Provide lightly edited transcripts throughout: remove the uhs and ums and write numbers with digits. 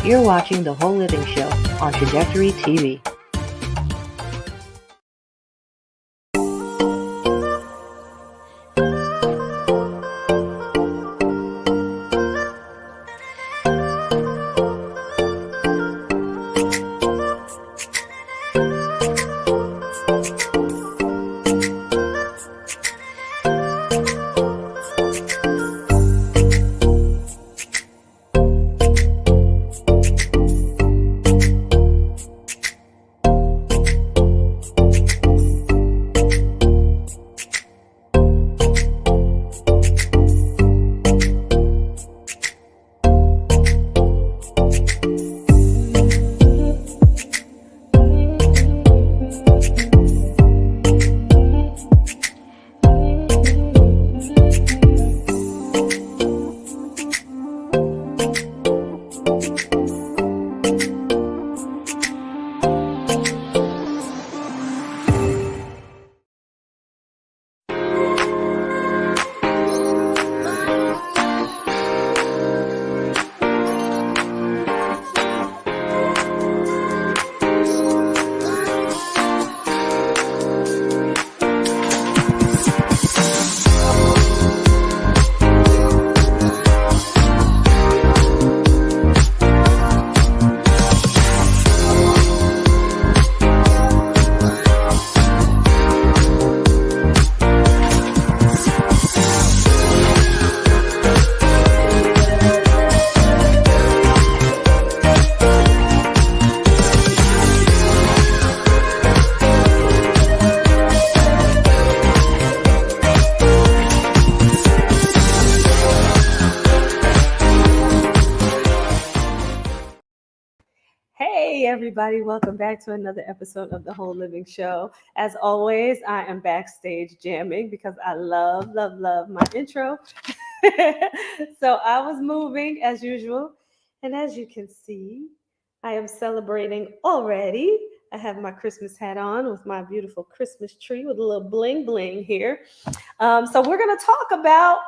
You're watching The Whole Living Show on Trajectory TV. Hey everybody, welcome back to another episode of The Whole Living Show. As always, I am backstage jamming because I love my intro. So I was moving as usual, and as you can see, I am celebrating already. I have my Christmas hat on with my beautiful Christmas tree with a little bling bling here. So we're going to talk about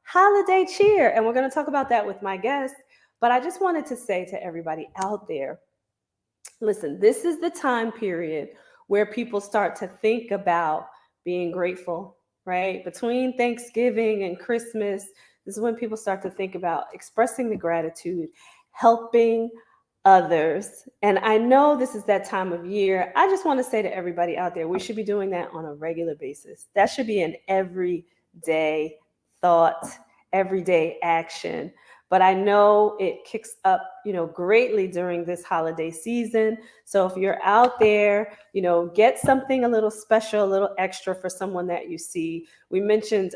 holiday cheer, and we're going to talk about that with my guest. But I just wanted to say to everybody out there, listen, this is the time period where people start to think about being grateful, right? Between Thanksgiving and Christmas, this is when people start to think about expressing the gratitude, helping others. And I know this is that time of year. I just want to say to everybody out there, we should be doing that on a regular basis. That should be an everyday thought, everyday action. But I know it kicks up, greatly during this holiday season. So if you're out there, get something a little special, a little extra for someone that you see. We mentioned,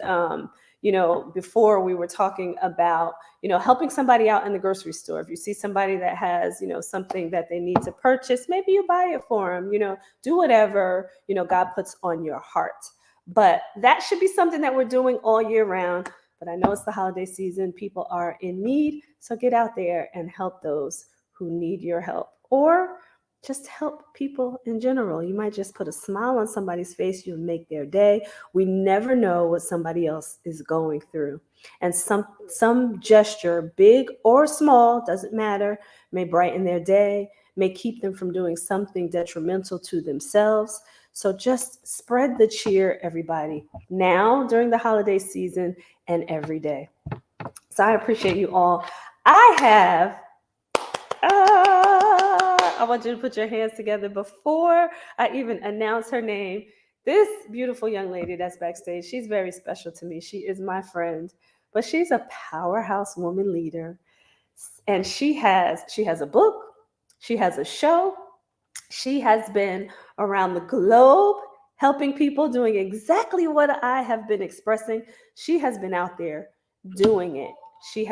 before we were talking about, helping somebody out in the grocery store. If you see somebody that has, something that they need to purchase, maybe you buy it for them, do whatever, God puts on your heart. But that should be something that we're doing all year round. But I know it's the holiday season. People are in need. So get out there and help those who need your help. Or just help people in general. You might just put a smile on somebody's face. You'll make their day. We never know what somebody else is going through. And some gesture, big or small, doesn't matter, may brighten their day, may keep them from doing something detrimental to themselves. So just spread the cheer, everybody, now during the holiday season and every day. So I appreciate you all. I want you to put your hands together before I even announce her name. This beautiful young lady that's backstage, she's very special to me. She is my friend, but she's a powerhouse woman leader. And she has a book, she has a show. She has been around the globe helping people, doing exactly what I have been expressing. She has been out there doing it. She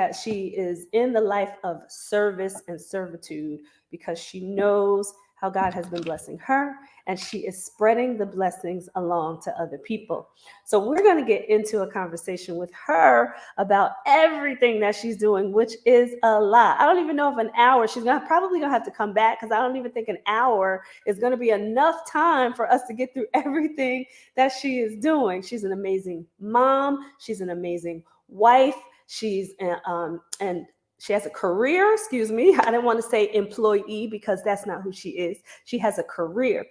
is in the life of service and servitude because she knows how God has been blessing her, and she is spreading the blessings along to other people. So we're going to get into a conversation with her about everything that she's doing, which is a lot. I don't even know if an hour, she's probably going to have to come back because I don't even think an hour is going to be enough time for us to get through everything that she is doing. She's an amazing mom. She's an amazing wife. She's an She has a career, excuse me. I didn't want to say employee because that's not who she is. She has a career.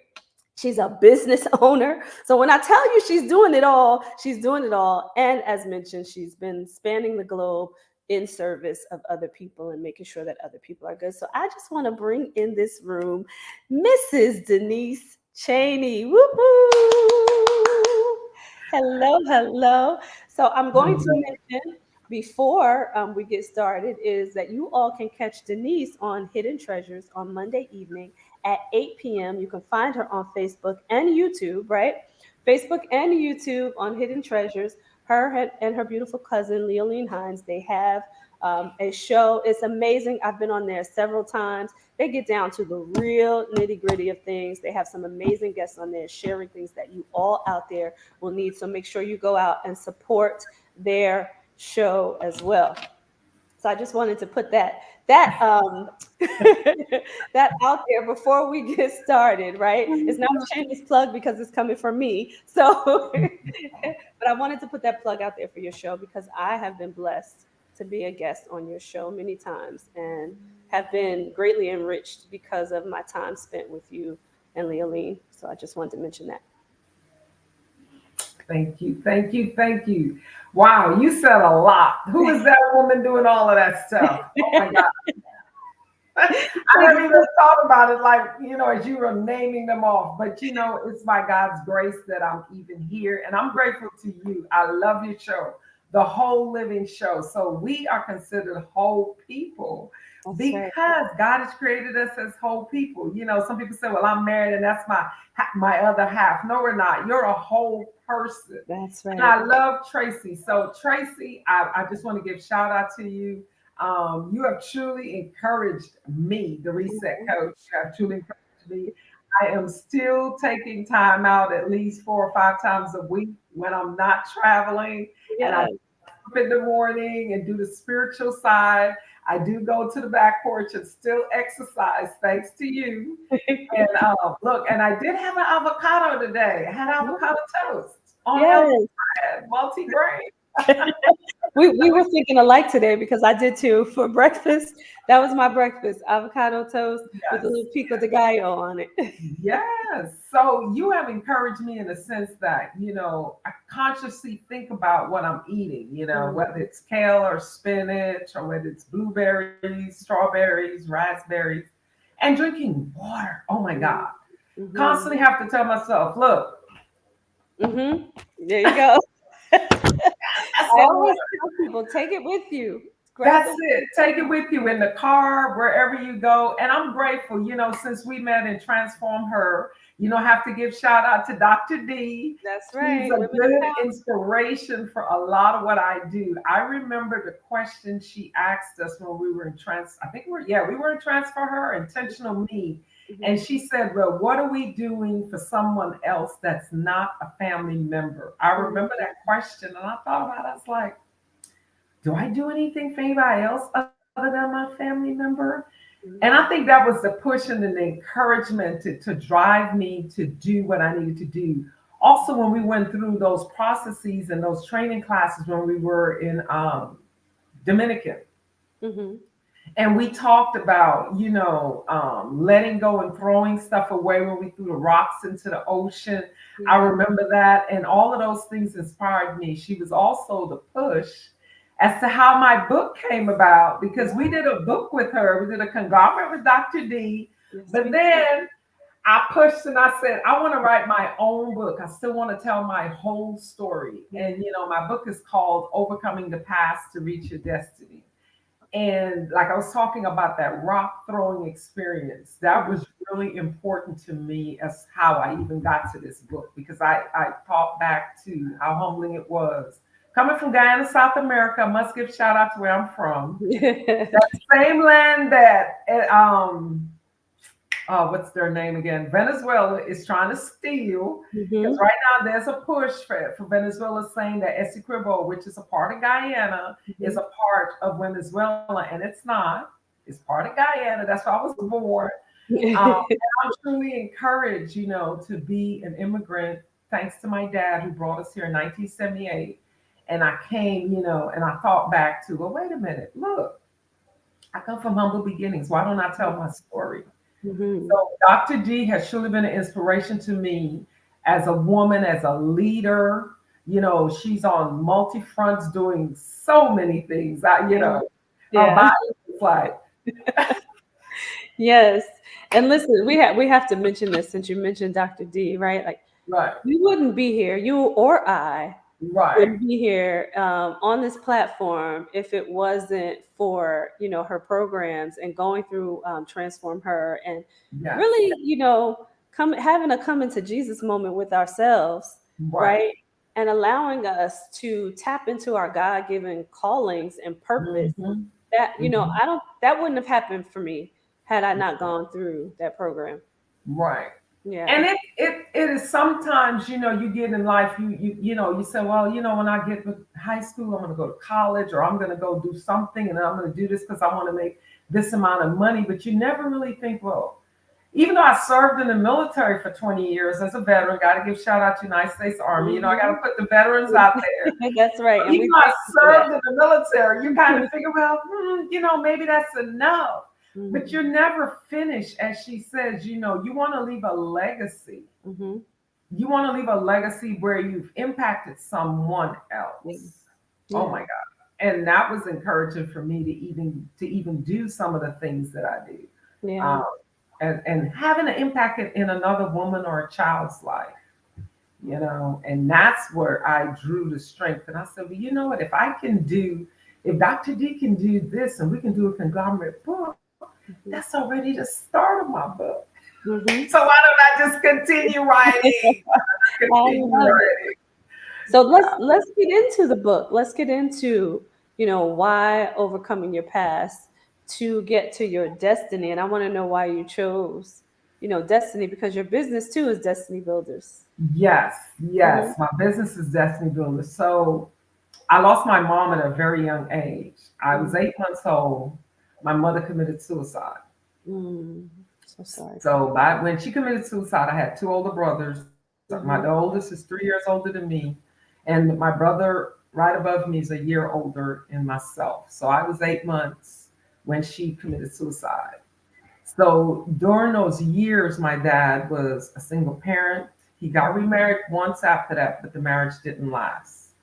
She's a business owner. So when I tell you she's doing it all, she's doing it all. And as mentioned, she's been spanning the globe in service of other people and making sure that other people are good. So I just want to bring in this room Mrs. Denise Chaney. Woo woo. Hello, hello. So I'm going to mention before we get started is that you all can catch Denise on Hidden Treasures on Monday evening at 8 p.m. You can find her on Facebook and YouTube, right? Facebook and YouTube on Hidden Treasures. Her and her beautiful cousin, Leoline Hines, they have a show. It's amazing. I've been on there several times. They get down to the real nitty gritty of things. They have some amazing guests on there sharing things that you all out there will need. So make sure you go out and support their show as well. So I just wanted to put that that out there before we get started, right? It's not a shameless plug because it's coming from me. So, but I wanted to put that plug out there for your show because I have been blessed to be a guest on your show many times and have been greatly enriched because of my time spent with you and Leoline. So I just wanted to mention that. Thank you, thank you, thank you. Wow, you said a lot. Who is that woman doing all of that stuff? Oh my God. I haven't even thought about it like, as you were naming them off. But, it's by God's grace that I'm even here. And I'm grateful to you. I love your show, the Whole Living Show. So we are considered whole people because God has created us as whole people. Some people say, well, I'm married and that's my other half. No, we're not. You're a whole person. That's right. And I love Tracy. So Tracy, I just want to give shout out to you. You have truly encouraged me, the Reset Coach. You have truly encouraged me. I am still taking time out at least 4 or 5 times a week when I'm not traveling. And I up in the morning and do the spiritual side. I do go to the back porch and still exercise, thanks to you. And look, and I did have an avocado today. I had avocado toast on healthy bread, multi-grain. We were thinking alike today because I did too for breakfast. That was my breakfast: avocado toast with a little pico de gallo on it. Yes. So you have encouraged me in the sense that, I consciously think about what I'm eating, whether it's kale or spinach or whether it's blueberries, strawberries, raspberries, and drinking water. Oh my God. Constantly have to tell myself, look. There you go. I always tell people, take it with you. That's it. Take it with you in the car, wherever you go. And I'm grateful, since we met and transformed her, have to give shout out to Dr. D. That's right. She's a good inspiration for a lot of what I do. I remember the question she asked us when we were in we were in transfer her, intentional me. And she said, well, what are we doing for someone else that's not a family member? I remember that question and I thought about it. I was like, do I do anything for anybody else other than my family member? And I think that was the push and the encouragement to drive me to do what I needed to do. Also, when we went through those processes and those training classes when we were in Dominican, and we talked about, letting go and throwing stuff away when we threw the rocks into the ocean. I remember that. And all of those things inspired me. She was also the push as to how my book came about, because we did a book with her. We did a conglomerate with Dr. D. But then I pushed and I said, I want to write my own book. I still want to tell my whole story. And, my book is called Overcoming the Past to Reach Your Destiny. And like I was talking about that rock throwing experience, that was really important to me as how I even got to this book, because I thought back to how humbling it was. Coming from Guyana, South America, I must give shout out to where I'm from. That same land that, what's their name again? Venezuela is trying to steal. Because right now there's a push for Venezuela saying that Essequibo, which is a part of Guyana, is a part of Venezuela, and it's not. It's part of Guyana. That's why I was born. And I'm truly encouraged, to be an immigrant, thanks to my dad who brought us here in 1978. And I came, and I thought back to, well, wait a minute, look, I come from humble beginnings. Why don't I tell my story? Mm-hmm. So Dr. D has surely been an inspiration to me as a woman, as a leader. You know, she's on multi fronts doing so many things. Yeah. Her Yeah. body is like, Yes. And listen, we have to mention this since you mentioned Dr. D, right? Like right, you wouldn't be here, you or I right, wouldn't be here on this platform if it wasn't for her programs and going through Transform Her and yes, really come having a come into Jesus moment with ourselves, right. right? And allowing us to tap into our God-given callings and purpose Hmm. that Hmm. I don't that wouldn't have happened for me had I not gone through that program. Right. And Yeah. it is sometimes, you get in life, you say, well, when I get to high school, I'm gonna go to college or I'm gonna go do something and I'm gonna do this because I want to make this amount of money. But you never really think, well, even though I served in the military for 20 years as a veteran, gotta give shout out to United States Army. I gotta Mhm. put the veterans out there. That's right. But And even we though I thank you for that. served in the military, you kind of figure, well, maybe that's enough. But Mhm. you're never finished, as she says. You want to leave a legacy. Mhm. You want to leave a legacy where you've impacted someone Yeah. else. Oh Yeah. my God. And that was encouraging for me to even do some of the things that I do. Yeah. Um, and having an impact in another woman or a child's life, and that's where I drew the strength. And I said, well, you know what, if Dr. D can do this and we can do a conglomerate book, Mhm. that's already the start of my book. Mhm. So why don't I just continue writing? I Continue love it. writing. So let's get into the book. Let's get into, why overcoming your past to get to your destiny. And I want to know why you chose, destiny because your business too is Destiny Builders. Yes, Mhm. yes. My business is Destiny Builder. So I lost my mom at a very young age. I was Mhm. 8 months old. My mother committed suicide. Mm. So sorry. So when she committed suicide, I had two older brothers. My the Mhm. oldest is 3 years older than me, and my brother right above me is a year older than myself. So I was 8 months when she committed suicide. So during those years, my dad was a single parent. He got remarried once after that, but the marriage didn't last.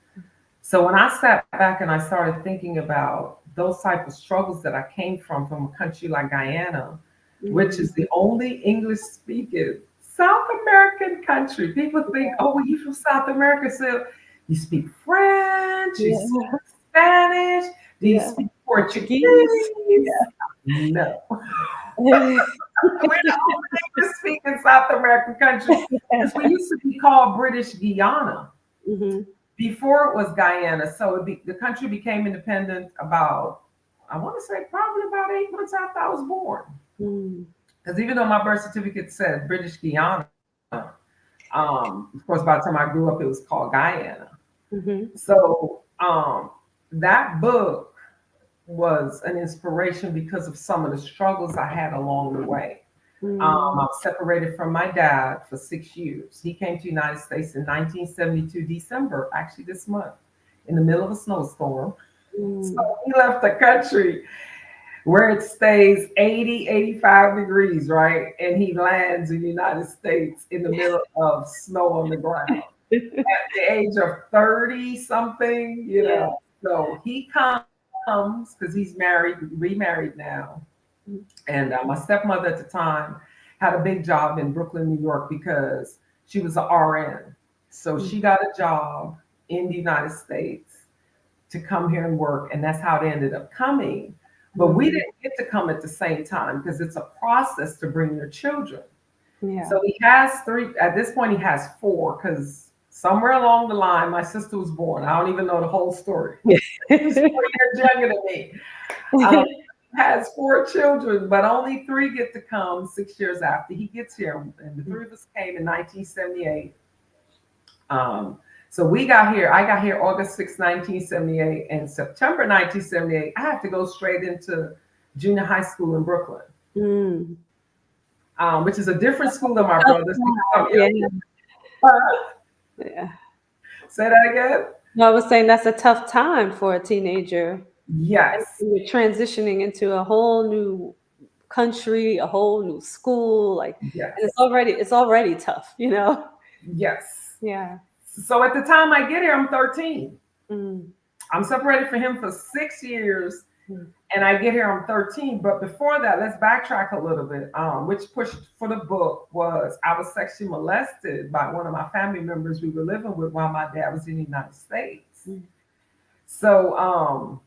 So when I sat back and I started thinking about those type of struggles that I came from a country like Guyana, which Mm. is the only English speaking South American country. People think, oh, well, you from South America, so you speak French, you speak Yeah. Spanish, do you Yeah. speak Portuguese. Portuguese? No. Yeah. We're the only English speaking South American country because we used to be called British Guiana Mhm. before it was Guyana. So the country became independent about, I want to say, probably about 8 months after I was born. Mm. Because even though my birth certificate said British Guiana, of course, by the time I grew up, it was called Guyana. Mhm. So that book was an inspiration because of some of the struggles I had along the way. I Mm. was separated from my dad for 6 years. He came to the United States in 1972, December, actually this month, in the middle of a snowstorm. So Mm. he left the country where it stays 80, 85 degrees, right? And he lands in the United States in the middle of snow on the ground at the age of 30 something, Yeah. So he comes because he's married, remarried now. And my stepmother at the time had a big job in Brooklyn, New York, because she was an RN. So Mm. she got a job in the United States to come here and work. And that's how they ended up coming. But we Mm. didn't get to come at the same time because it's a process to bring your children. Yeah. So he has three, at this point, he has four because somewhere along the line, my sister was born. I don't even know the whole story. She's 4 years younger than me. Um, has four children, but only three get to come 6 years after he gets here. And the three of us came in 1978. Um, so I got here August 6, 1978, and September 1978, I have to go straight into junior high school in Brooklyn, Mm. which is a different school than my Tough brother's because time. I'm Yeah. younger. Yeah. Say that again. No, I was saying that's a tough time for a teenager. Yes. And you're transitioning into a whole new country, a whole new school, like, and Yes. it's already tough, you know? Yes. Yeah. So at the time I get here, I'm 13. Mm, I'm separated from him for 6 years, mm, and I get here, I'm 13. But before that, let's backtrack a little bit. Which pushed for the book was I was sexually molested by one of my family members we were living with while my dad was in the United States. mm. So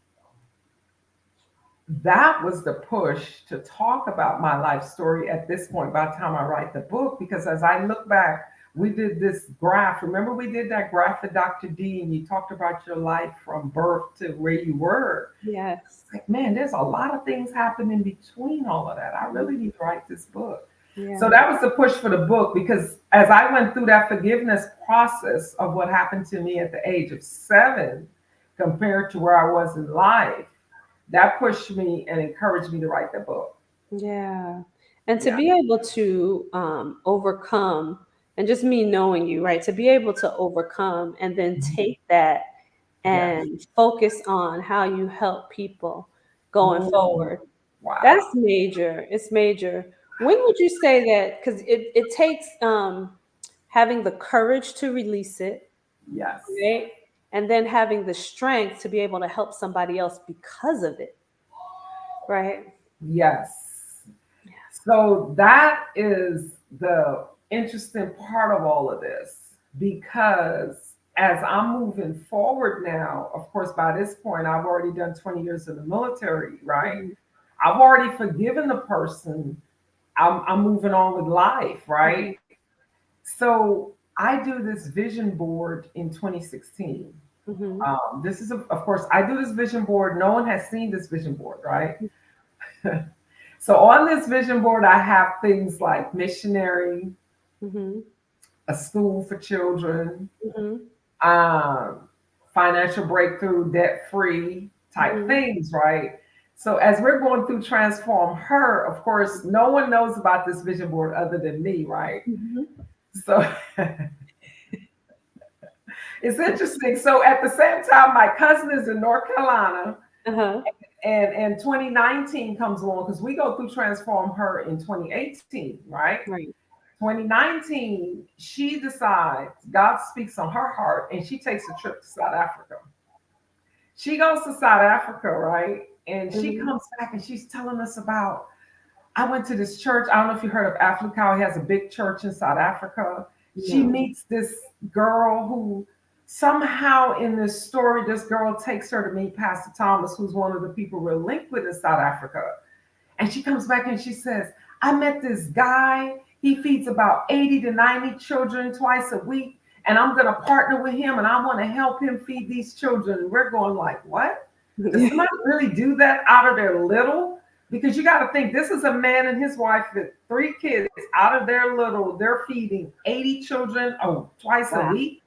that was the push to talk about my life story at this point by the time I write the book. Because as I look back, we did this graph. Remember, we did that graph with Dr. D, and you talked about your life from birth to where you were. Yes. Like, man, there's a lot of things happening between all of that. I really need to write this book. Yeah. So that was the push for the book, because as I went through that forgiveness process of what happened to me at the age of 7 compared to where I was in life, that pushed me and encouraged me to write the book. Yeah. And to Yeah. be able to overcome, and just me knowing you, right? To be able to overcome and then take that Yes. and focus on how you help people going Mm, forward. That's wow. major. It's major. When would you say that? Because it takes having the courage to release it, Yes. right? And then having the strength to be able to help somebody else because of it, right? Yes. So that is the interesting part of all of this, because as I'm moving forward now, of course, by this point, I've already done 20 years in the military, right? Mhm, I've already forgiven the person. I'm moving on with life, mhm, right? So I do this vision board in 2016. mhm, This is, of course, I do this vision board. No one has seen this vision board, right? So on this vision board, I have things like missionary, mhm, a school for children, mhm, um, financial breakthrough, debt free type mhm, things, right? So as we're going through Transform Her, of course, no one knows about this vision board other than me, right? mhm. So it's interesting. So at the same time, my cousin is in North Carolina, Uh-huh. and 2019 comes along because we go through Transform Her in 2018, right? Right. 2019, she decides, God speaks on her heart, and she takes a trip to South Africa. She goes to South Africa, right? And she Mhm. comes back and she's telling us about, I went to this church. I don't know if you heard of Africa. He has a big church in South Africa. She No. meets this girl who somehow in this story, this girl takes her to meet Pastor Thomas, who's one of the people we're linked with in South Africa. And she comes back and she says, I met this guy. He feeds about 80 to 90 children twice a week. And I'm going to partner with him and I want to help him feed these children. And we're going like, what? Does somebody really do that out of their little? Because you got to think, this is a man and his wife with 3 kids. Out of their little, they're feeding 80 children twice a Wow. week.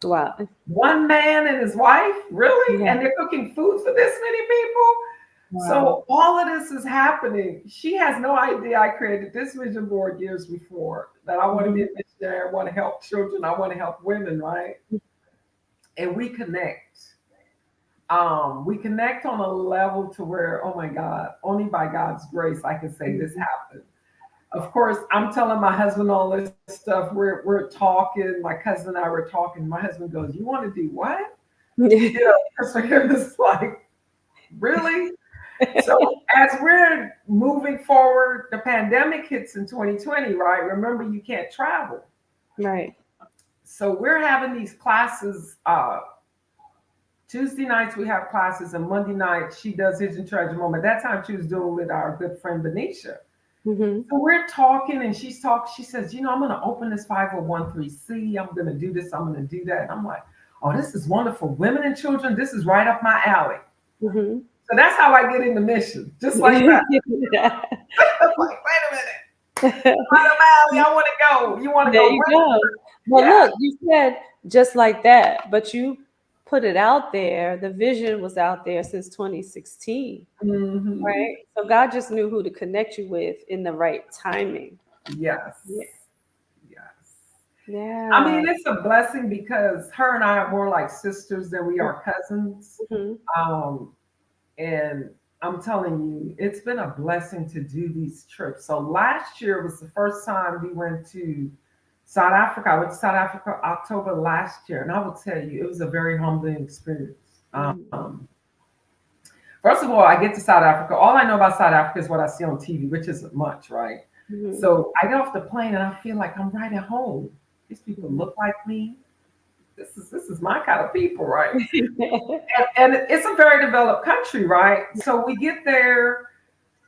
Wow. One man and his wife, really? Yeah. And they're cooking food for this many people? Wow. So all of this is happening. She has no idea I created this vision board years before, that I want to be a Mhm. missionary, I want to help children, I want to help women, right? And we connect. We connect on a level to where, oh my God, only by God's grace I can say this Mhm. happened. Of course, I'm telling my husband all this stuff. We're talking. My cousin and I were talking. My husband goes, "You want to do what?" You know, because for him it's like, really? So as we're moving forward, the pandemic hits in 2020, right? Remember, you can't travel. Right. So we're having these classes. Tuesday nights we have classes, and Monday night she does Hidden Treasure Moment. That time she was doing with our good friend Benicia. Mhm. So we're talking, and she's talking. She says, "You know, I'm going to open this 501(c)(3). I'm going to do this. I'm going to do that." And I'm like, "Oh, this is wonderful. Women and children. This is right up my alley." Mhm. So that's how I get into mission, just like that. Yeah. I'm like, wait a minute. Right up my alley. I want to go. You want to There go you with? go. Well, Yeah. look, you said just like that, but you put it out there. The vision was out there since 2016, Hmm. right? So God just knew who to connect you with in the right timing. Yes. Yeah. Yes. I Yeah. mean, it's a blessing because her and I are more like sisters than we are cousins. Mhm. Um, And I'm telling you, it's been a blessing to do these trips. So last year was the first time we went to South Africa. I went to South Africa October last year, and I will tell you, it was a very humbling experience. Mm-hmm. First of all, I get to South Africa. All I know about South Africa is what I see on TV, which isn't much, right? Mm-hmm. So I get off the plane and I feel like I'm right at home. These people Mm-hmm. look like me. This is my kind of people, right? And it's a very developed country, right? So we get there,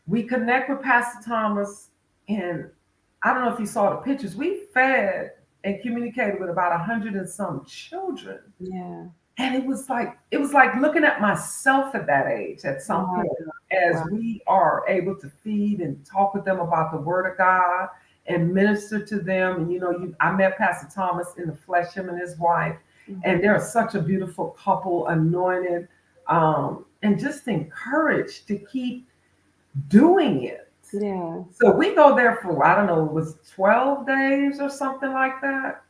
we connect with Pastor Thomas, and I don't know if you saw the pictures. We fed and communicated with about 100 and some children. Yeah. And it was like looking at myself at that age at some Wow. point, as Wow. we are able to feed and talk with them about the word of God and minister to them. And I met Pastor Thomas in the flesh, him and his wife, Mm-hmm. and they're such a beautiful couple, anointed, and just encouraged to keep doing it. Yeah. So we go there for, I don't know, it was 12 days or something like that,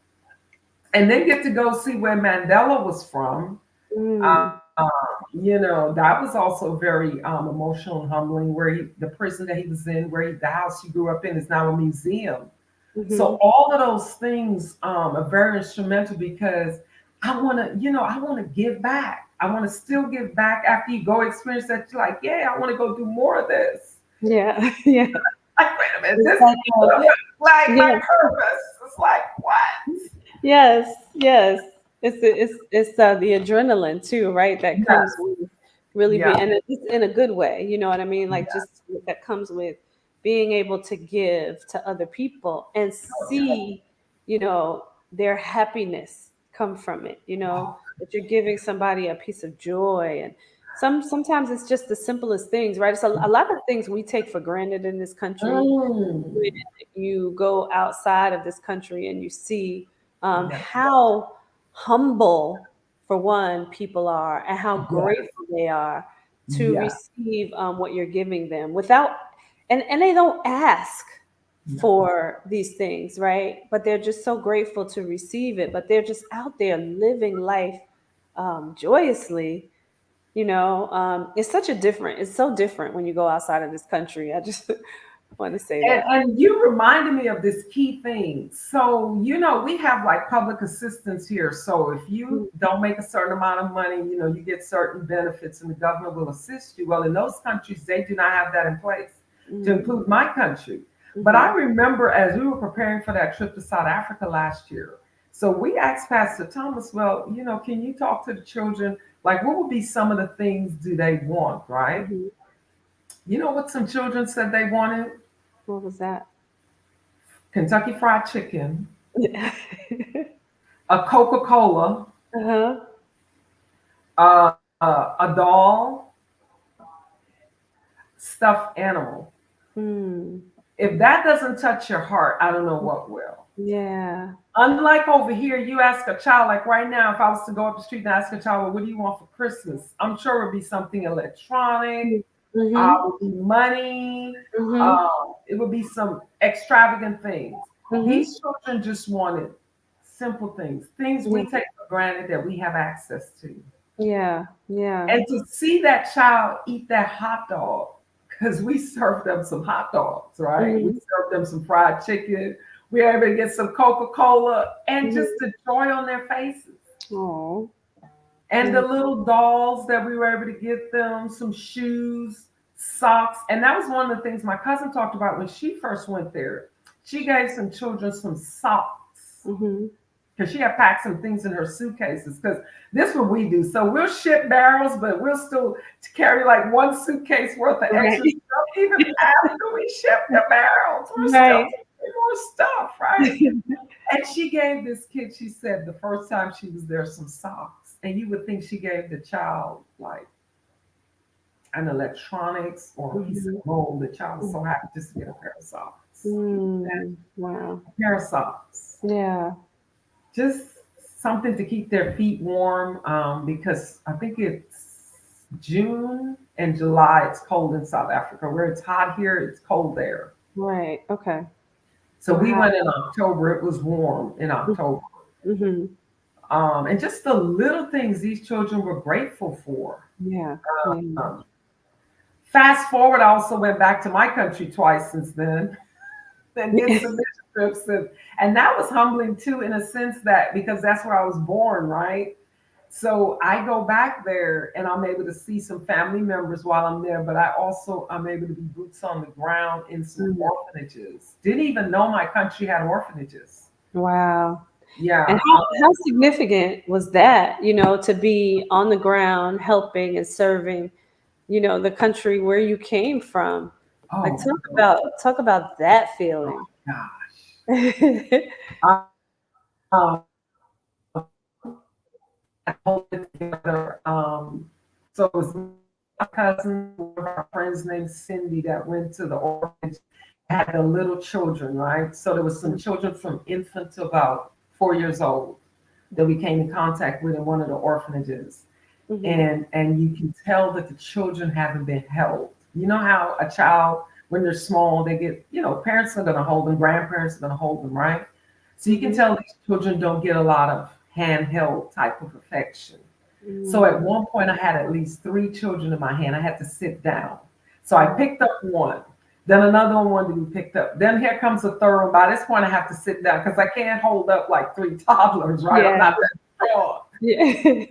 and then get to go see where Mandela was from. Mm. That was also very emotional and humbling. The prison that he was in, the house he grew up in, is now a museum. Mm-hmm. So all of those things are very instrumental, because I want to give back. I want to still give back after you go experience that. You're like, yeah, I want to go do more of this. Yeah. Yeah. Like, wait a minute, It's this like, is like my yeah. purpose. It's like, what? Yes, yes. It's the adrenaline too, right? That comes Yes, with really yeah, being, and it's in a good way, you know what I mean? Like yeah, just that comes with being able to give to other people and see, their happiness come from it, that you're giving somebody a piece of joy. And sometimes it's just the simplest things, right? It's a lot of things we take for granted in this country. When mm, you go outside of this country and you see yeah, how humble, for one, people are, and how yeah, grateful they are to yeah. receive what you're giving them without, and they don't ask No. for these things, right? But they're just so grateful to receive it. But they're just out there living life joyously. It's so different when you go outside of this country. I just want to say And, that. and you reminded me of this key thing. So, we have like public assistance here. So, if you don't make a certain amount of money, you get certain benefits and the government will assist you. Well, in those countries, they do not have that in place, to Mm-hmm. include my country. But I Mm-hmm. remember as we were preparing for that trip to South Africa last year, so we asked Pastor Thomas, well, can you talk to the children? Like, what would be some of the things do they want, right? Mm-hmm. You know what some children said they wanted? What was that? Kentucky Fried Chicken, uh-huh. a Coca Cola, a doll, stuffed animal. Hmm. If that doesn't touch your heart, I don't know what will. Yeah. Unlike over here, you ask a child, like right now, if I was to go up the street and ask a child, well, what do you want for Christmas? I'm sure it would be something electronic, Mm-hmm. would be money, Mm-hmm. it would be some extravagant things. Mm-hmm. These children just wanted simple things Yeah. we take for granted that we have access to. Yeah. Yeah. And to see that child eat that hot dog, because we served them some hot dogs, right? We Mm-hmm. served them some fried chicken. We were able to get some Coca Cola, and just Mm-hmm. the joy on their faces. Oh. And the Yeah. little dolls that we were able to get them, some shoes, socks. And that was one of the things my cousin talked about when she first went there. She gave some children some socks, Mm-hmm. because she had packed some things in her suitcases. Because this is what we do. So we'll ship barrels, but we'll still carry like one suitcase worth of extra Right. stuff. Even after we ship the barrels, we're still Right. taking more stuff, right? And she gave this kid, she said the first time she was there, some socks. And you would think she gave the child like an electronics or a piece of Mm-hmm. gold. The child was so happy just to get a pair of socks. Mm. Wow. A pair of socks. Yeah. Just something to keep their feet warm, because I think it's June and July. It's cold in South Africa. Where it's hot here, it's cold there. Right. Okay. So we Wow. went in October. It was warm in October. Mm-hmm. And just the little things these children were grateful for. Yeah. Yeah. Um, Fast forward, I also went back to my country twice since then and did some mission trips. And that was humbling too, in a sense that because that's where I was born, right? So I go back there and I'm able to see some family members while I'm there, but I'm able to be boots on the ground in some orphanages. Didn't even know my country had orphanages. Wow. And Yeah. how significant was that, to be on the ground helping and serving, the country where you came from? Like Oh talk about that feeling. gosh. Mhm. Um, I hold it together. So it was my cousin, one of our friends named Cindy, that went to the orphanage, had the little children, right? So there was some children from infant to about 4 years old that we came in contact with in one of the orphanages. And you can tell that the children haven't been held. You know how a child, when they're small, they get, parents are gonna hold them, grandparents are gonna hold them, right? So you can tell these children don't get a lot of handheld type of affection. So at one point, I had at least three children in my hand. I had to sit down. So I picked up one. Then another one wanted to be picked up. Then here comes a third one. By this point, I have to sit down because I can't hold up like three toddlers, right? I'm Yeah. not that strong. Yeah.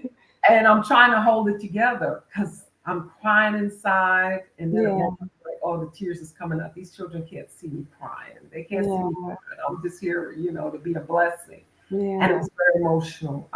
And I'm trying to hold it together because I'm crying inside. And then at one point, like, oh, the tears is coming up. These children can't see me crying. They can't see me crying. I'm just here, to be a blessing. And it was very emotional.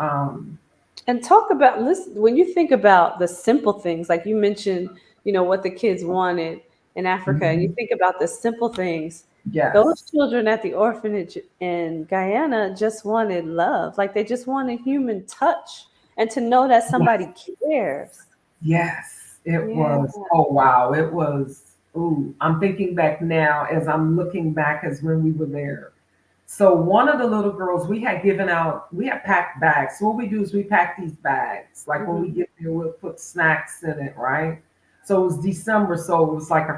And talk about, listen, when you think about the simple things, like you mentioned, what the kids wanted in Africa, and you Mhm. think about the simple things, those Yes. children at the orphanage in Guyana just wanted love. Like they just wanted human touch and to know that somebody cares. Yes, it Yeah. was. Oh, wow. It was. Ooh, I'm thinking back now as I'm looking back as when we were there. So one of the little girls, we had packed bags. So what we do is we pack these bags. Like when we Hmm. get there, we'll put snacks in it, right? So it was December. So it was like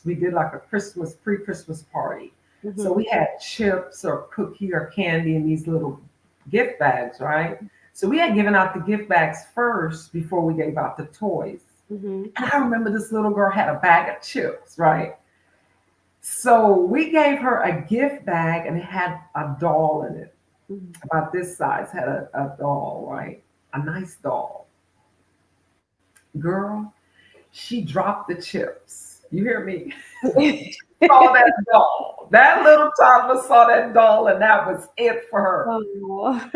we did like a pre-Christmas party. So Hmm. we had chips or cookie or candy in these little gift bags, right? So we had given out the gift bags first before we gave out the toys. Hmm. And I remember this little girl had a bag of chips, right? So we gave her a gift bag and it had a doll in it, Hmm. about this size, had a doll, right? A nice doll. Girl, she dropped the chips. You hear me? Saw that doll. That little toddler saw that doll and that was it for her. Oh.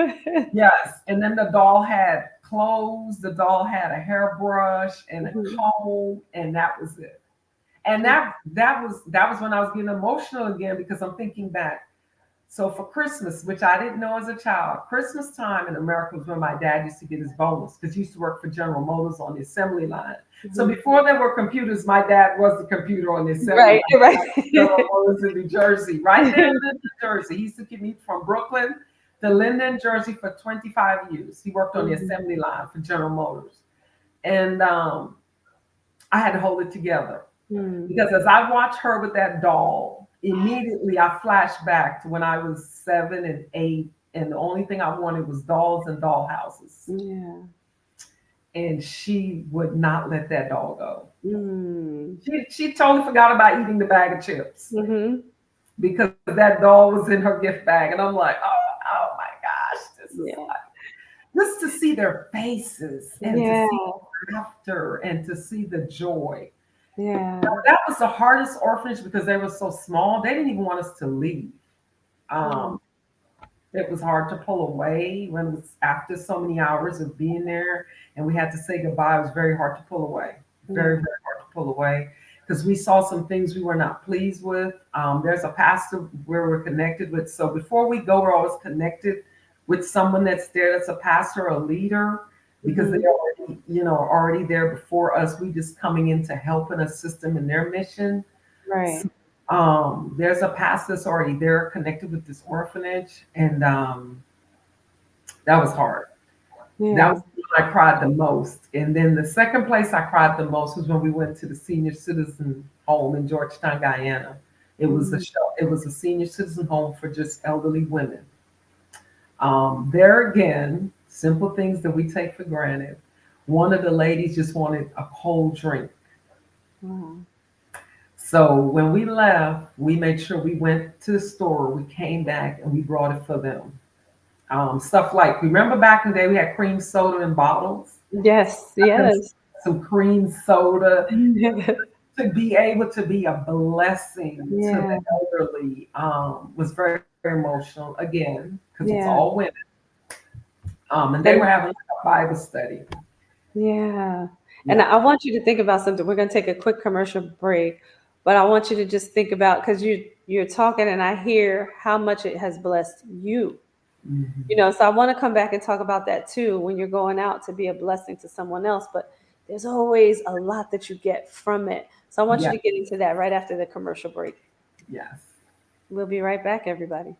Yes. And then the doll had clothes, the doll had a hairbrush and a Mhm. comb, and that was it. And that was when I was getting emotional again because I'm thinking back. So for Christmas, which I didn't know as a child, Christmas time in America was when my dad used to get his bonus because he used to work for General Motors on the assembly line. So Mhm. before there were computers, my dad was the computer on the assembly Right, line right. at General Motors in New Jersey, right there in Linden, Jersey. He used to commute from Brooklyn to Linden, Jersey for 25 years. He worked on the Mhm. assembly line for General Motors. And I had to hold it together. Mm. Because as I watched her with that doll, immediately I flashed back to when I was 7 and 8, and the only thing I wanted was dolls and doll houses. Yeah. And she would not let that doll go. Mm. She totally forgot about eating the bag of chips Mhm. because that doll was in her gift bag. And I'm like, oh my gosh, this is Yeah. like, just to see their faces and to Yeah. see laughter and to see the joy. Yeah. That was the hardest orphanage because they were so small. They didn't even want us to leave. Mm. Um, it was hard to pull away when it was after so many hours of being there and we had to say goodbye. It was very hard to pull away. Very, Yeah. very hard to pull away because we saw some things we were not pleased with. There's a pastor where we're connected with. So before we go, we're always connected with someone that's there that's a pastor or a leader because they Mhm. already, are already there before us. We just coming in to help and assist them in their mission. Right. There's a pastor that's already there connected with this orphanage, and that was hard. That Yeah. was when I cried the most. And then the second place I cried the most was when we went to the senior citizen home in Georgetown, Guyana. Mhm. It was a senior citizen home for just elderly women. There again, simple things that we take for granted. One of the ladies just wanted a cold drink. Wow. So when we left, we made sure we went to the store. We came back and we brought it for them. Stuff like, remember back in the day we had cream soda in bottles. Yes, Them yes. some cream soda to be able to be a blessing to the Yeah, elderly was very, very emotional again because it's all yeah. women. And they were And having a Bible study. yeah. And Yeah, I want you to think about something. We're going to take a quick commercial break, but I want you to just think about because you're talking and I hear how much it has blessed you. You mhm. know, so I want to come back and talk about that too when you're going out to be a blessing to someone else, but there's always a lot that you get from it. So I want you Yeah, to get into that right after the commercial break. yes. We'll be right back, everybody.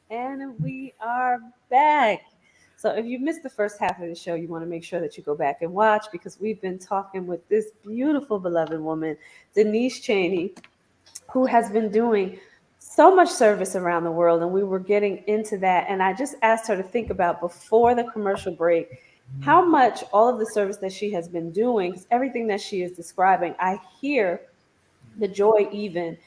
And we are back. So if you missed the first half of the show, you want to make sure that you go back and watch because we've been talking with this beautiful, beloved woman, Denise Chaney, who has been doing so much service around the world. And we were getting into that. And I just asked her to think about before the commercial break how much all of the service that she has been doing, 'cause everything that she is describing, I hear the joy even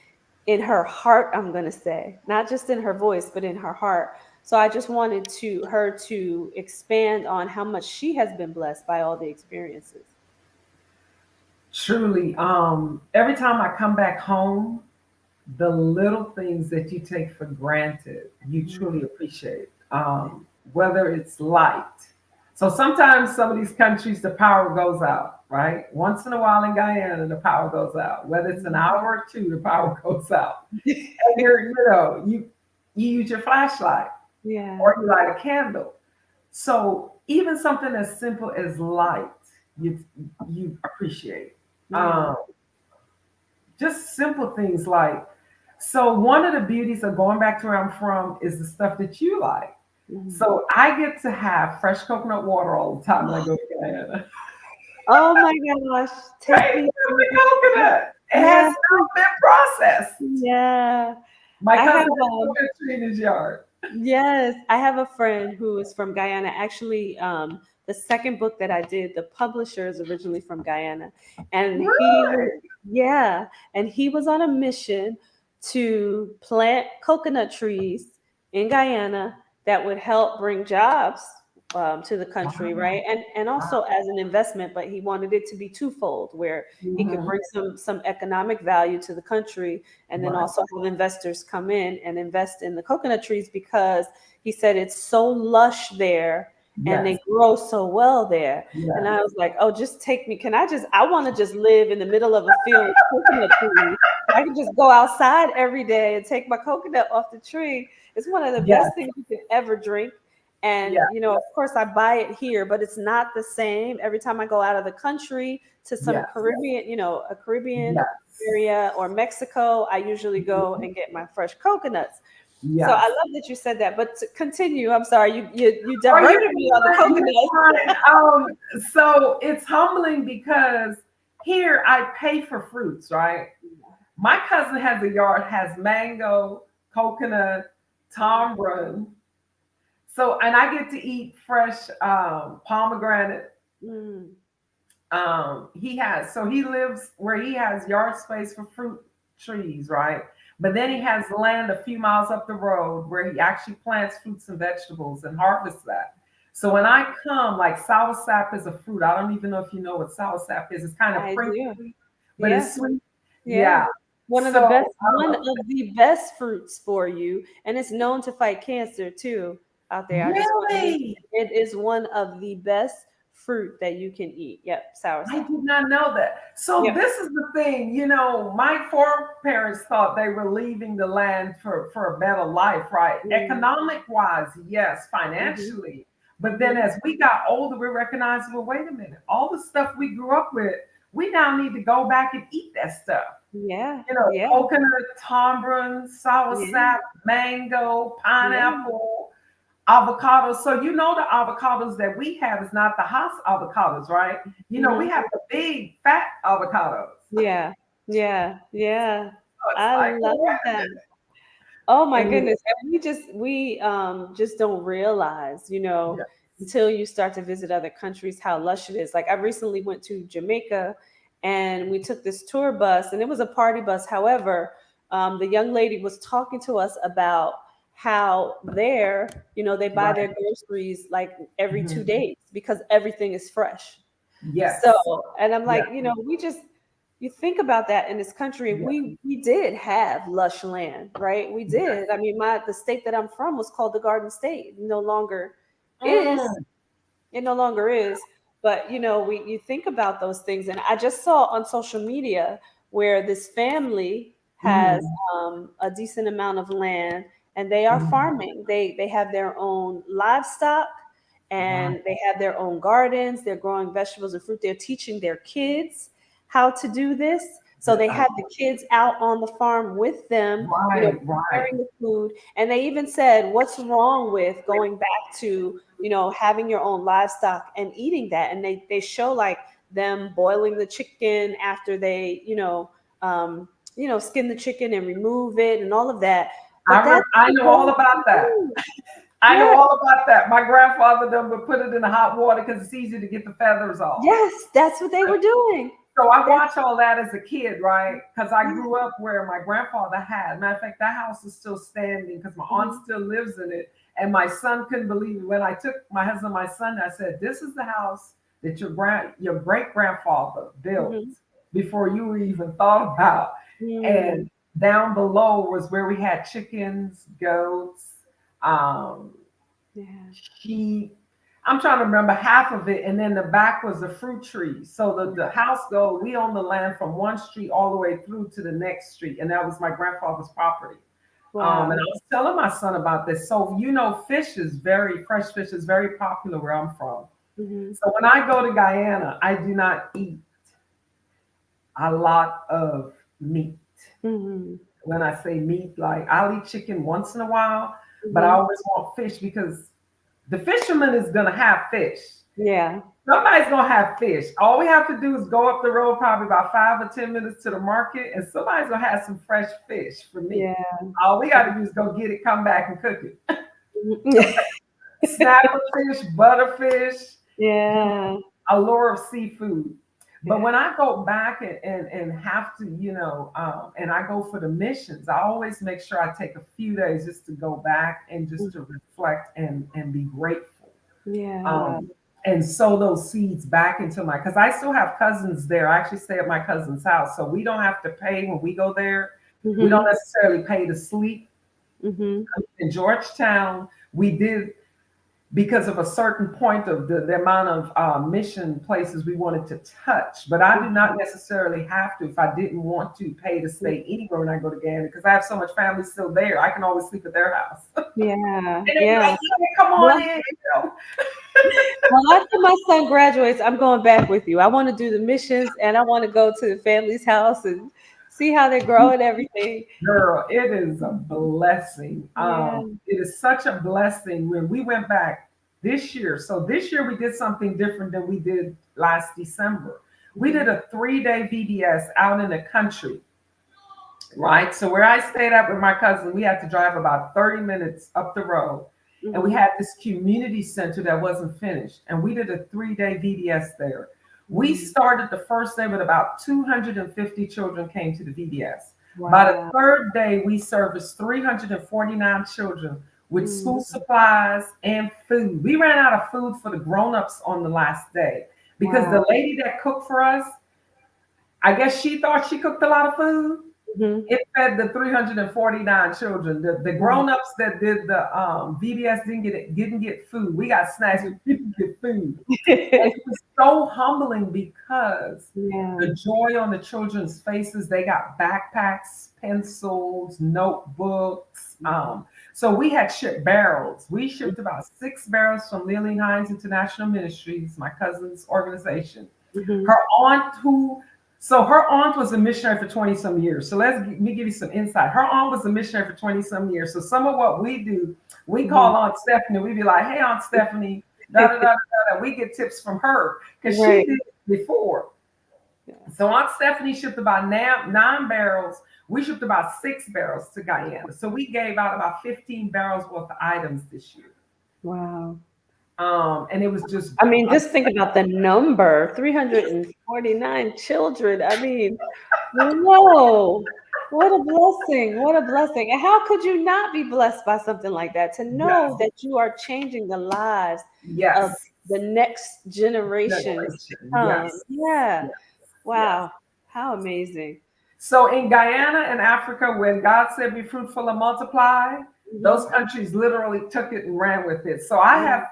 in her heart, I'm going to say, not just in her voice, but in her heart. So I just wanted to her to expand on how much she has been blessed by all the experiences. Truly, every time I come back home, the little things that you take for granted, you truly appreciate. Whether it's light. So sometimes some of these countries, the power goes out, right? Once in a while in Guyana, the power goes out. Whether it's an hour or two, the power goes out. And you use your flashlight Yeah. or you light a candle. So even something as simple as light, you you appreciate. Yeah. Um, just simple things like, so one of the beauties of going back to where I'm from is the stuff that you like. Mhm. So I get to have fresh coconut water all the time when I go to Guyana. Oh my gosh. Take Right? me It's through the coconut. It has yeah. not been processed. Yeah. My I cousin have has a coconut tree in his yard. yes, I have a friend who is from Guyana. Actually, the second book that I did, the publisher is originally from Guyana, and Really? yeah, and he was on a mission to plant coconut trees in Guyana that would help bring jobs to the country, Wow. right? And also as an investment, but he wanted it to be twofold, where he could Mhm. bring some economic value to the country and then Right. also have investors come in and invest in the coconut trees because he said it's so lush there and Yes. they grow so well there. And Yes. I was like, oh, just take me. I want to just live in the middle of a field with coconut trees. I can just go outside every day and take my coconut off the tree. It's one of the Yes. best things you can ever drink. And, Yes. you know, of course, I buy it here, but it's not the same. Every time I go out of the country to some Yes. Caribbean, you know, a Caribbean Yes. area or Mexico, I usually go and get my fresh coconuts. So I Yes. love that you said that. But to continue, I'm sorry, you Oh, you're diverted me on the fine. You're coconuts. fine. So it's humbling because here I pay for fruits, right? My cousin has a yard, has mango, coconut, tamarind. So, and I get to eat fresh pomegranate. Mm. He has, so he lives where he has yard space for fruit trees, right? But then he has land a few miles up the road where he actually plants fruits and vegetables and harvests that. So when I come, like sour sap is a fruit. I don't even know if you know what sour sap is. It's kind of I do. prickly, but Yeah. it's sweet. Yeah. Yeah. One of the So best, one of the best fruits for you, and it's known to fight cancer too out there. I just want to mention really, it is one of the best fruit that you can eat. Yep, I soursop. did not know that. So Yep. this is the thing, my foreparents thought they were leaving the land for a better life, right? Mm-hmm. Economic wise, yes, Mm-hmm. financially. But then as we got older, we recognized, well, wait a minute, all the stuff we grew up with, we now need to go back and eat that stuff. Yeah. Yeah. Coconut, tamarind, sour Yeah. sap, mango, Yeah. pineapple, avocados. So the avocados that we have is not the Hass avocados, right? We Mm-hmm. have the big fat avocados. Yeah. Yeah. Yeah. So it's I like, love well, that. Oh my and goodness. And we just don't realize, yes, until you start to visit other countries how lush it is. Like I recently went to Jamaica and we took this tour bus and it was a party bus. However, the young lady was talking to us about how there, they buy right, their groceries like every two mhm, days because everything is fresh. So, yes, and I'm yes, like, you think about that in this country, yes, we did have lush land, right? We yes. did. I mean, the state that I'm from was called the Garden State. No longer is. Mm, It no longer is. But you think about those things, and I just saw on social media where this family has mhm, a decent amount of land, and they are mhm. farming. They have their own livestock, Wow, and they have their own gardens. They're growing vegetables and fruit. They're teaching their kids how to do this. So they have the kids out on the farm with them, right, right. preparing the food. And they even said, what's wrong with going back to, having your own livestock and eating that? And they show like them boiling the chicken after they, skin the chicken and remove it and all of that. But that's I the know all whole about that. thing. I know Yeah. all about that. My grandfather done would put it in the hot water because it's easy to get the feathers off. Yes, that's what they were doing. So I That's watched all that as a kid, right? Because I yeah. grew up where my grandfather had. Matter of fact, that house is still standing because my aunt Mhm. still lives in it. And my son couldn't believe it. When I took my husband, my son, I said, "This is the house that your great grandfather built Mhm. before you even thought about." Mm. And down below was where we had chickens, goats, um, Yeah. sheep. I'm trying to remember half of it, and then the back was the fruit trees. So the house we owned the land from one street all the way through to the next street, and that was my grandfather's property. And Wow. I was telling my son about this. So fresh fish is very popular where I'm from. Mhm. So when I go to Guyana, I do not eat a lot of meat. Mhm. When I say meat, like I'll eat chicken once in a while, but I Mhm. always want fish because the fisherman is gonna have fish. Yeah. Somebody's gonna have fish. All we have to do is go up the road, probably about 5 or 10 minutes to the market, and somebody's gonna have some fresh fish for me. Yeah. All we gotta do is go get it, come back, and cook it. Mhm. Snapper fish, butterfish, you know, Yeah. a lure of seafood. But Yeah. when I go back and have to, and I go for the missions, I always make sure I take a few days just to go back and just to reflect and be grateful. Yeah. um, and sow those seeds back into because I still have cousins there. I actually stay at my cousin's house, so we don't have to pay when we go there. We don't Mhm. necessarily pay to sleep Mhm. in Georgetown. We did because of a certain point of the amount of mission places we wanted to touch. But I do not necessarily have to, if I didn't want to, pay to Mhm. stay anywhere when I go to Ghana because I have so much family still there. I can always sleep at their house. And Yeah. they're Yeah. like, yeah, come Well, on in. after my son graduates, I'm going back with you. I want to do the missions, and I want to go to the family's house and see how they grow and everything. Girl, it is a blessing. Yeah. It is such a blessing when we went back this year. So this year we did something different than we did last December. We did Mhm. a 3-day VBS out in the country, right? So where I stayed at with my cousin, we had to drive about 30 minutes up the road. and we had this community center that wasn't finished, and we did a 3-day VDS there. We started the first day with about 250 children came to the VDS. By the Wow. third day, we serviced 349 children with school Mm. supplies and food. We ran out of food for the grown-ups on the last day because Wow. the lady that cooked for us, I guess she thought she cooked a lot of food. Mhm. It fed the 349 children. The grown-ups that did the VBS didn't get food. We got snacks, but didn't get food. And it was so humbling because Yeah. the joy on the children's faces, they got backpacks, pencils, notebooks. So we had shipped barrels. We shipped about 6 barrels from Lily Hines International Ministries, my cousin's organization. Mhm. Her aunt her aunt was a missionary for 20 some years. So let me give you some insight. Her aunt was a missionary for 20 some years. So some of what we do, we call Aunt Stephanie. We be like, hey, Aunt Stephanie, da da da da da. We get tips from her because she Right. did it before. Yeah. So Aunt Stephanie shipped about 9 barrels. We shipped about 6 barrels to Guyana. So we gave out about 15 barrels worth of items this year. Wow. And it was just I mean, just think about the number, 349 children. I mean, whoa, what a blessing. What a blessing. And how could you not be blessed by something like that? To know yes, that you are changing the lives of yes, the next generations to generation, come. yes, Yeah. yes, yes. Wow. How amazing. So in Guyana and Africa, when God said be fruitful and multiply, those Mhm. countries literally took it and ran with it. So I have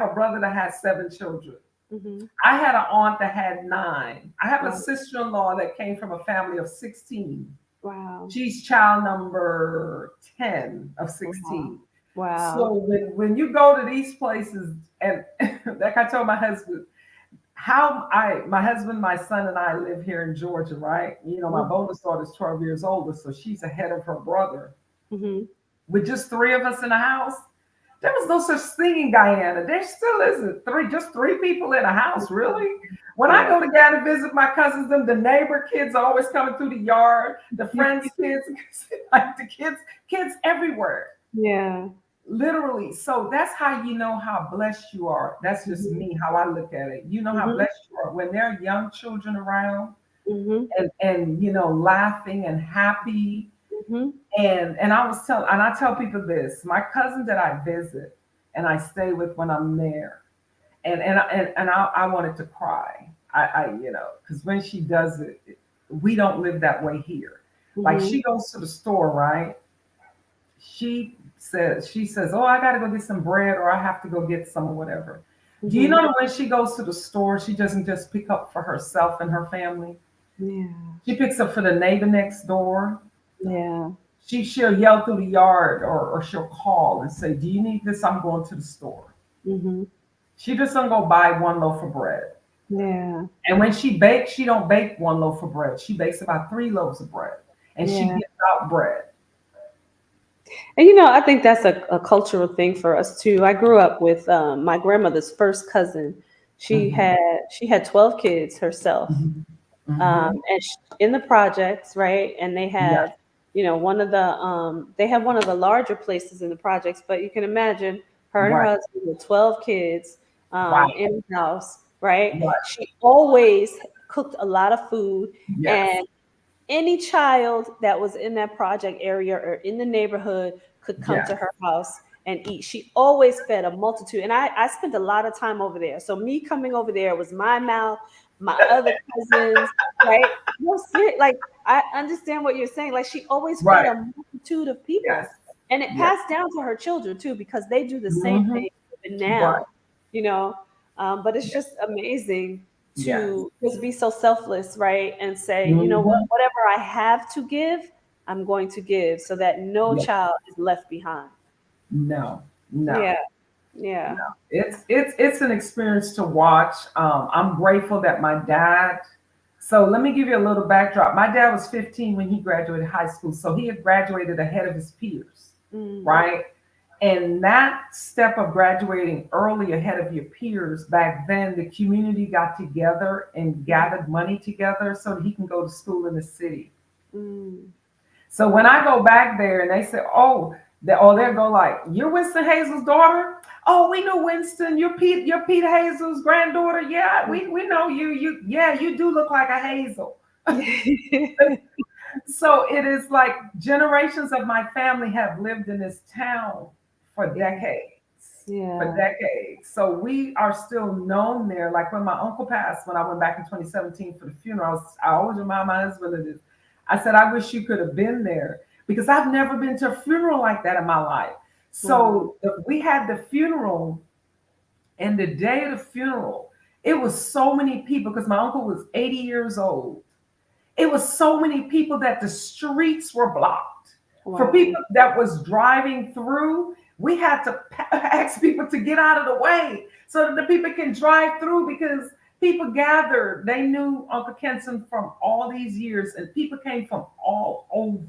a brother that has 7 children. Mhm. I had an aunt that had 9. I have a Wow. sister-in-law that came from a family of 16. Wow. She's child number 10 of Wow. 16. Wow. So when you go to these places, and like I told my husband, my husband, my son, and I live here in Georgia, right? You know, my Mhm. bonus daughter's 12 years older, so she's ahead of her brother. Mhm. With just 3 of us in the house, there was no such thing in Guyana. There still isn't just 3 people in a house, really. When I Yeah. go to Guyana to visit my cousins, the neighbor kids are always coming through the yard, the friends' kids, like the kids everywhere. Yeah. Literally. So that's how you know how blessed you are. That's just Mhm. me, how I look at it. You know how Mhm. blessed you are when there are young children around Mhm. and laughing and happy. Mhm. And I tell people this, my cousin that I visit and I stay with when I'm there, and I wanted to cry. Because when she does it, we don't live that way here. Like Mhm. she goes to the store, right? She says, "Oh, I got to go get some bread, or I have to go get some or whatever." Do you Mhm. know that when she goes to the store, she doesn't just pick up for herself and her family? Yeah. She picks up for the neighbor next door. Yeah. She'll yell through the yard, or she'll call and say, "Do you need this? I'm going to the store." Mhm. She just don't go buy one loaf of bread. Yeah. And when she bakes, she don't bake one loaf of bread. She bakes about 3 loaves of bread, and she Yeah. gives out bread. And I think that's a cultural thing for us too. I grew up with my grandmother's first cousin. She Hmm. had she had 12 kids herself, Hmm. Hmm. and in the projects, right? And they Yes. had, one of the larger places in the projects. But you can imagine her and her Right. husband with 12 kids Right. in the house, right? Right. She always cooked a lot of food, Yes. and any child that was in that project area or in the neighborhood could come Yes. to her house and eat. She always fed a multitude. And I spent a lot of time over there. So me coming over there was my mouth, my other cousins, right? No, like I understand what you're saying. Like she always fed Right. a multitude of Yes. people. And it Yes. passed down to her children too, because they do the same Hmm. thing even Right. now, you know. But it's Yes. just amazing Yes. to just be so selfless, right? And say, you know what, Hmm. whatever I have to give, I'm going to give so that no Yes. child is left behind. No. No. Yeah, yeah. It's an experience to watch. I'm grateful that my dad. So let me give you a little backdrop. My dad was 15 when he graduated high school, so he had graduated ahead of his peers, Mm, right? And that step of graduating early ahead of your peers back then, the community got together and gathered money together so that he can go to school in the city. mm, So when I go back there and they say, "Oh, They'll go like, "You're Winston Hazel's daughter? Oh, we know Winston. You're Peter Hazel's granddaughter. Yeah, we know you. You do look like a Hazel." So it is like generations of my family have lived in this town for decades. For Yeah. decades. So we are still known there. Like when my uncle passed, when I went back in 2017 for the funeral, I always remind my husband of this. I said, I wish you could have been there because I've never been to a funeral like that in my life. Wow. So we had the funeral, and the day of the funeral, it was so many people because my uncle was 80 years old. It was so many people that the streets were blocked. For Wow. people that was driving through, we had to ask people to get out of the way so that the people can drive through because people gathered. They knew Uncle Kenson from all these years, and people came from all over.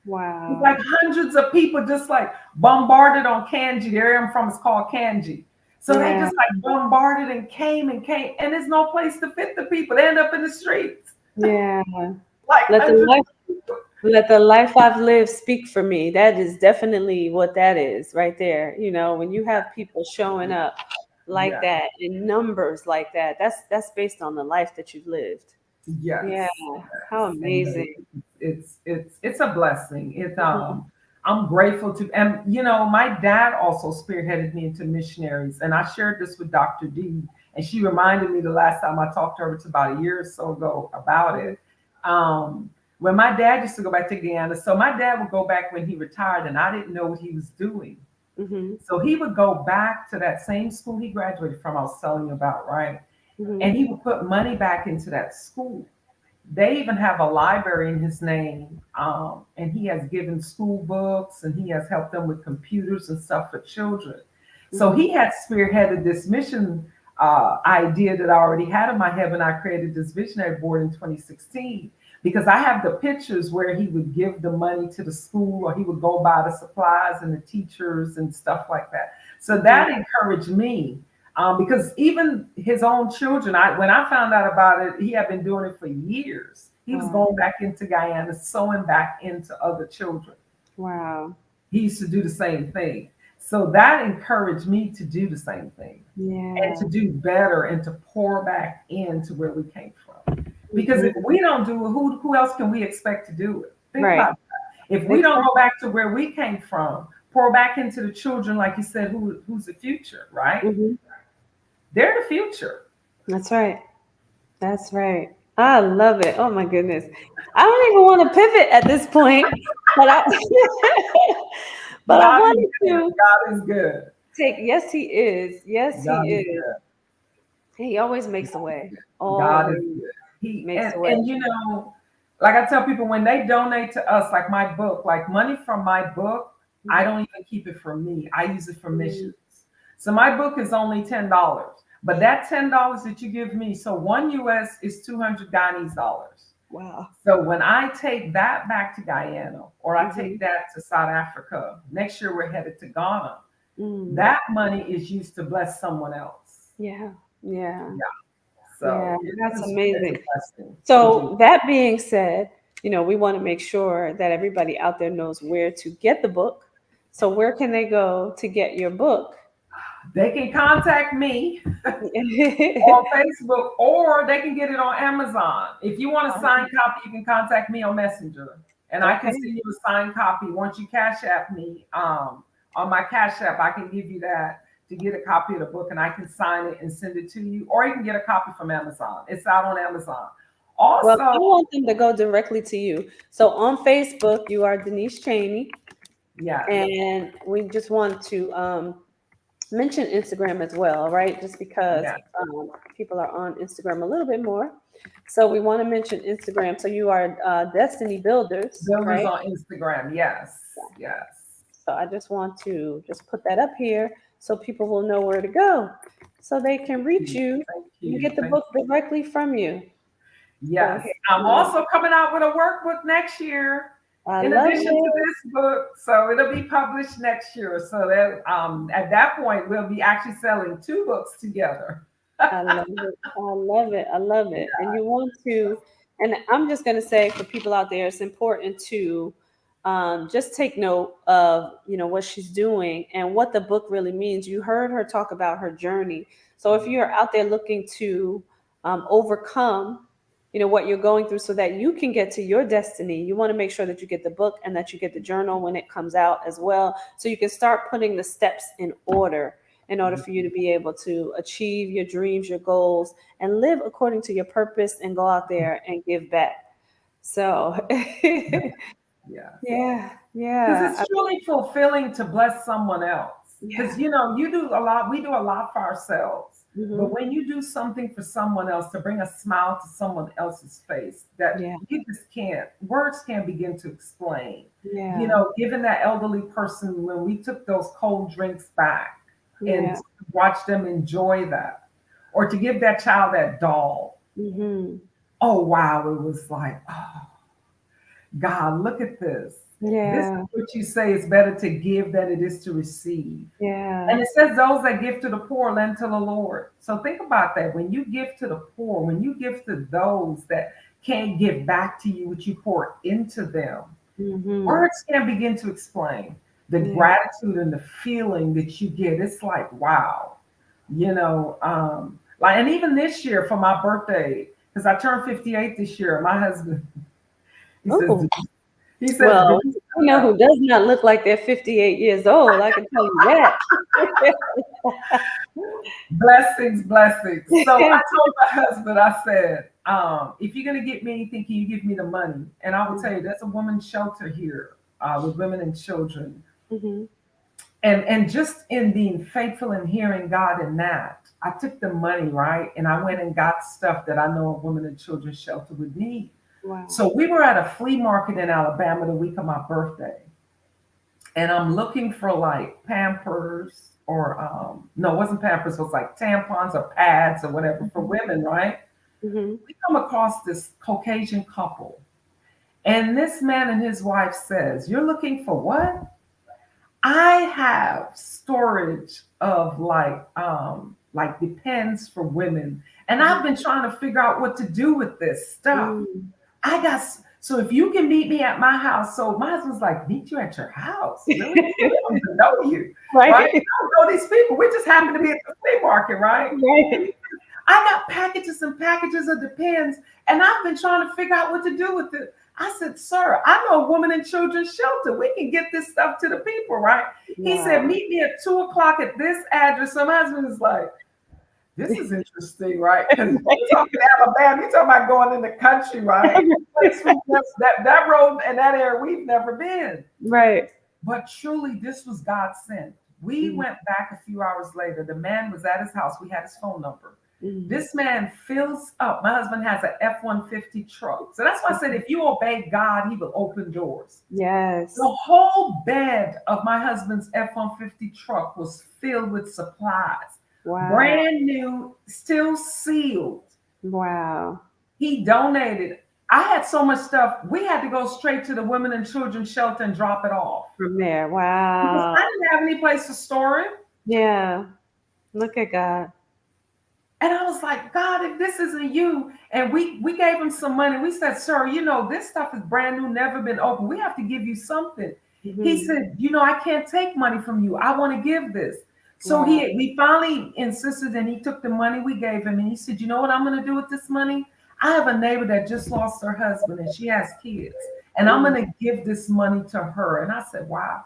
It was Wow. like hundreds of people just like bombarded on Kanji. The area I'm from is called Kanji. So they Yeah. just like bombarded and came, and there's no place to fit the people. They end up in the streets. Yeah. Like Let the hundreds life of people. let the life I've lived speak for me. That is definitely what that is right there. When you have people showing up like Yeah. that in numbers like that, that's based on the life that you've lived. Yeah. Yes. How Yes. And amazing. it's a blessing. Mhm. I'm grateful to, and my dad also spearheaded me into missionaries, and I shared this with Dr. D, and she reminded me the last time I talked to her, it's about a year or so ago about Mhm. it. When my dad used to go back to Guyana, so my dad would go back when he retired, and I didn't know what he was doing. Mhm. So he would go back to that same school he graduated from, I was telling you about, right? Mhm. And he would put money back into that school. They even have a library in his name, and he has given school books and he has helped them with computers and stuff for children. So Mhm. he had spearheaded this mission idea that I already had in my head when I created this visionary board in 2016. Because I have the pictures where he would give the money to the school or he would go buy the supplies and the teachers and stuff like that. So Mhm. that encouraged me because even his own children, when I found out about it, he had been doing it for years. He was Wow. going back into Guyana, sewing back into other children. Wow. He used to do the same thing. So that encouraged me to do the same thing and to Yeah. do better and to pour back into where we came from. Because if Mhm. we don't do it, who else can we expect to do it? Think Right. about that. If we don't Exactly. go back to where we came from, pour back into the children, like you said, who's the future, right? Mhm. They're the future. That's right. That's right. I love it. Oh my goodness. I don't even want to pivot at this point, but I but I God is wanted good. to God is good. take, yes, he is. Yes, he God is is. good. He always makes a way. God is Always good. He makes and a way. and like I tell people when they donate to us, like my book, like money from my book, I Mhm. don't even keep it for me. I use it for Mhm. missions. So my book is only $10. But that $10 that you give me, so one US is 200 Guyanese dollars. Wow. So when I take that back to Guyana or I take Mhm. that to South Africa, next year we're headed to Ghana. Mm. That money is used to bless someone else. Yeah. Yeah. Yeah. Yeah. So That's it's a amazing. blessing to do. So that being said, we want to make sure that everybody out there knows where to get the book. So where can they go to get your book? They can contact me on Okay. Facebook or they can get it on Amazon. If you want a signed copy, you can contact me on Messenger and I can send you a signed copy. Once you cash app me on my cash app, I can give you that to get a copy of the book and I can sign it and send it to you. Or you can get a copy from Amazon. It's out on Amazon. Well, I Also, want them to go directly to you. So on Facebook, you are Denise Chaney, yes, and we just want to mention Instagram as well, right? Just because yes. people are on Instagram a little bit more. So we want to mention Instagram. So you are Destiny Builders, Builders right? on Instagram. Yes, yes. So I just want to just put that up here so people will know where to go, so they can reach you Thank and you. get the Thank book directly from you. So Yes, here, I'm also coming out with a workbook next year, I in love addition to it. this book. So it'll be published next year. So that at that point we'll be actually selling two books together. I love it. I love it. I love it. And you want to, and I'm just going to say for people out there, it's important to just take note of, what she's doing and what the book really means. You heard her talk about her journey. So if you're out there looking to overcome, what you're going through so that you can get to your destiny, you want to make sure that you get the book and that you get the journal when it comes out as well. So you can start putting the steps in order for you to be able to achieve your dreams, your goals, and live according to your purpose and go out there and give back. So Yeah. yeah, Because yeah, it's truly fulfilling to bless someone else. Because yeah. you do a lot, we do a lot for ourselves. Hmm. But when you do something for someone else to bring a smile to someone else's face, that Yeah, you just can't, words can't begin to explain. yeah, Giving that elderly person when we took those cold drinks back and yeah. watch them enjoy that, or to give that child that doll. Hmm. Oh, wow. It was like, oh, God, look at this. This is Yeah, what you say is better to give than it is to receive. And yeah. it says those that give to the poor lend to the Lord. So think about that. When you give to the poor, when you give to those that can't give back to you what you pour into them, Hmm. words can't begin to explain the Yeah. gratitude and the feeling that you get. It's like, wow, like, and even this year for my birthday, because I turned 58 this year, my husband, he says, Oh, he says, well, "Denise, you know who does not look like they're 58 years old. I can tell you that. blessings, blessings." So I told my husband, I said, if you're going to get me anything, can you give me the money? And I will tell you, there's a women's shelter here with women and children. Hmm. And just in being faithful and hearing God in that, I took the money, right? And I went and got stuff that I know a women and children's shelter would need. Wow. So we were at a flea market in Alabama the week of my birthday. And I'm looking for like Pampers or no, it wasn't Pampers, it was like tampons or pads or whatever for women, right? Hmm. We come across this Caucasian couple. And this man and his wife says, "You're looking for what?" I have storage of like Depends for women. And I've been trying to figure out what to do with this stuff. Hmm. I got so if you can meet me at my house. So my husband's like, "Meet you at your house? Really? We don't even know you, right? Right. I don't know these people. We just happen to be at the flea market, right?" Right. I got packages and packages of Depends, and I've been trying to figure out what to do with it. I said, "Sir, I know a woman and children's shelter. We can get this stuff to the people, right?" He said, Wow. "Meet me at 2 o'clock at this address." So my husband is like, "This is interesting, right?" Because you're talking Alabama, you're talking about going in the country, right? That road and that area we've never been. Right. But truly, this was God sent. We went back a few hours later. The man was at his house. We had his phone number. Mm-hmm. This man fills up. My husband has an F-150 truck. So that's why I said if you obey God, he will open doors. Yes. The whole bed of my husband's F-150 truck was filled with supplies. Wow. Brand new, still sealed. Wow. He donated. I had so much stuff, we had to go straight to the women and children's shelter and drop it off From there. because Wow. I didn't have any place to store it. Yeah. Look at God. And I was like, "God, if this isn't you," and we gave him some money. We said, "Sir, this stuff is brand new, never been opened. We have to give you something." He Hmm. said, "I can't take money from you. I want to give this." So Wow. we finally insisted, and he took the money we gave him, and he said, "You know what I'm going to do with this money? I have a neighbor that just lost her husband, and she has kids, and I'm Mm. going to give this money to her." And I said, "Wow."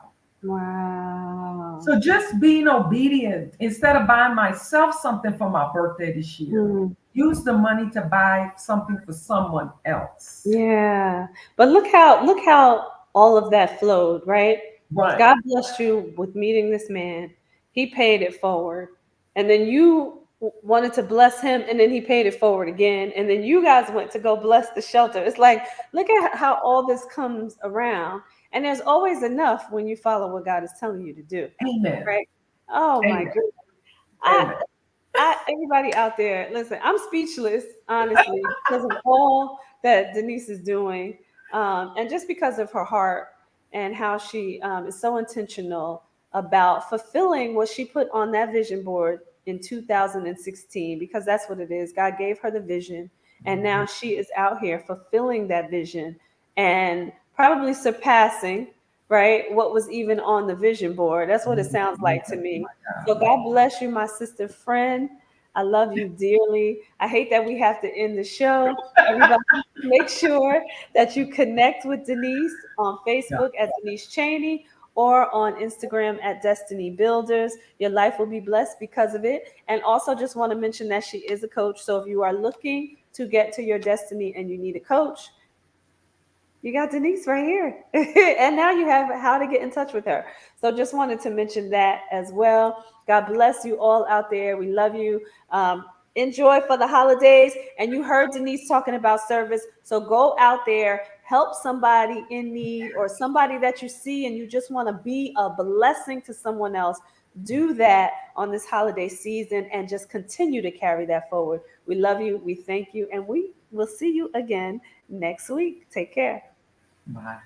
Wow. So just being obedient instead of buying myself something for my birthday this year, Mm. use the money to buy something for someone else. Yeah. But look how all of that flowed, right? Right. God blessed you with meeting this man. He paid it forward. And then you wanted to bless him, and then he paid it forward again. And then you guys went to go bless the shelter. It's like, look at how all this comes around. And there's always enough when you follow what God is telling you to do. Amen. Right? Oh my Amen. goodness. I Amen. everybody out there, listen, I'm speechless, honestly, because of all that Denise is doing, and just because of her heart and how she is so intentional about fulfilling what she put on that vision board in 2016, because that's what it is. God gave her the vision, and now she is out here fulfilling that vision and probably surpassing, right, what was even on the vision board. That's what it sounds like to me. So God bless you, my sister friend. I love you dearly. I hate that we have to end the show. Everybody, make sure that you connect with Denise on Facebook at Denise Chaney or on Instagram at Destiny Builders. Your life will be blessed because of it. And also just want to mention that she is a coach. So if you are looking to get to your destiny and you need a coach, you got Denise right here. And now you have how to get in touch with her. So just wanted to mention that as well. God bless you all out there. We love you. Enjoy for the holidays. And you heard Denise talking about service. So go out there, help somebody in need or somebody that you see and you just want to be a blessing to someone else. Do that on this holiday season and just continue to carry that forward. We love you. We thank you. And we will see you again next week. Take care. Bye.